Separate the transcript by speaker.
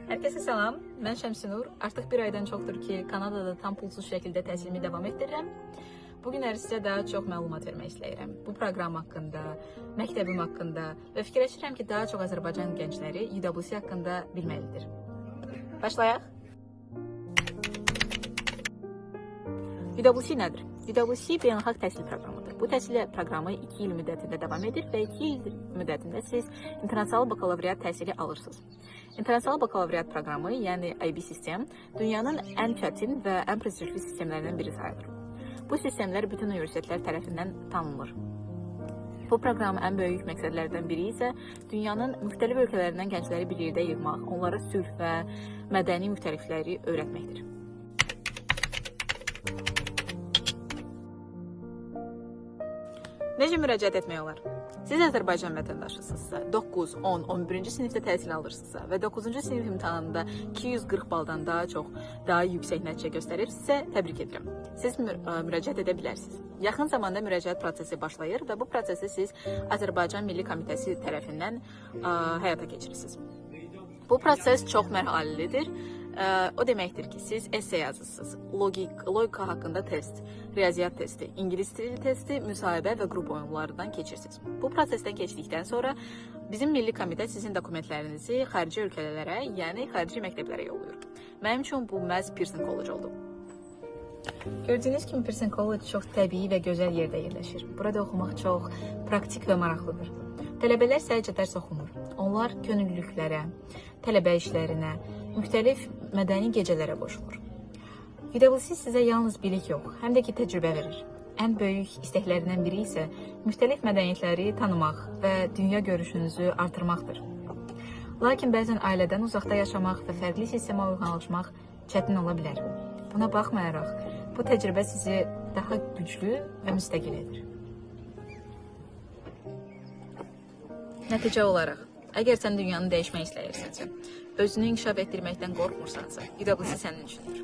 Speaker 1: Hər kəsə salam, mən Şəmsinur. Artıq bir aydan çoxdur ki, Kanadada tam pulsuz şəkildə təhsilimi davam etdirirəm. Bugün sizə daha çox məlumat vermək istəyirəm. Bu proqram haqqında, məktəbim haqqında və fikirləşirəm ki, daha çox Azərbaycan gəncləri UWC haqqında bilməlidir. Başlayaq. UWC nədir? UWC beynəlxalq təhsil proqramıdır. Bu təhsil proqramı 2 il müddətində davam edir və 2 il müddətində siz internasional bakalavriat təhsili alırsınız. İnternasional bakalavriat proqramı, yəni IB sistem, dünyanın ən çətin və ən prestijli sistemlərindən biri sayılır. Bu sistemlər bütün universitetlər tərəfindən tanınır. Bu proqramın ən böyük məqsədlərdən biri isə dünyanın müxtəlif ölkələrindən gəncləri bir yerdə yığmaq, onlara sülh və mədəni müxtəlifləri öyrətməkdir. Necə müraciət etmək olar? Siz Azərbaycan vətəndaşısınızsa, 9, 10, 11-ci sinifdə təhsil alırsınızsa və 9-cu sinif imtahanında 240 baldan daha yüksək nəticə göstərirsinizsə, təbrik edirəm. Siz müraciət edə bilərsiniz. Yaxın zamanda müraciət prosesi başlayır və bu prosesi siz Azərbaycan Milli Komitəsi tərəfindən həyata keçirirsiniz. Bu proses çox mərhələlidir. O deməkdir ki, siz essay yazırsınız, logika haqqında test, riyaziyyat testi, ingilis dili testi, müsahibə və qrup oyunlarından keçirsiniz. Bu prosesdən keçdikdən sonra bizim Milli Komitə sizin dokumentlərinizi xarici ölkələrə, yəni xarici məktəblərə yollayır. Mənim üçün bu məhz Pearson College oldu. Gördüyünüz kimi Pearson College çox təbii və gözəl yerdə yerləşir. Burada oxumaq çox praktik və maraqlıdır. Tələbələr sadəcə dərs oxumur. Onlar könüllülüklərə, tələbə işlərinə, müxtəlif mədəni gecələrə qoşulur. UWC sizə yalnız bilik yox, həm də ki təcrübə verir. Ən böyük istəklərindən biri isə müxtəlif mədəniyyətləri tanımaq və dünya görüşünüzü artırmaqdır. Lakin bəzən ailədən uzaqda yaşamaq və fərqli sistemə uyğunlaşmaq çətin ola bilər. Buna baxmayaraq, bu təcrübə sizi daha güclü və müstəqil edir. Nəticə olaraq, əgər sən dünyanı dəyişmək istəyirsənsə, özünü inkişaf etdirməkdən qorxmursansa, UWC sənin üçündür.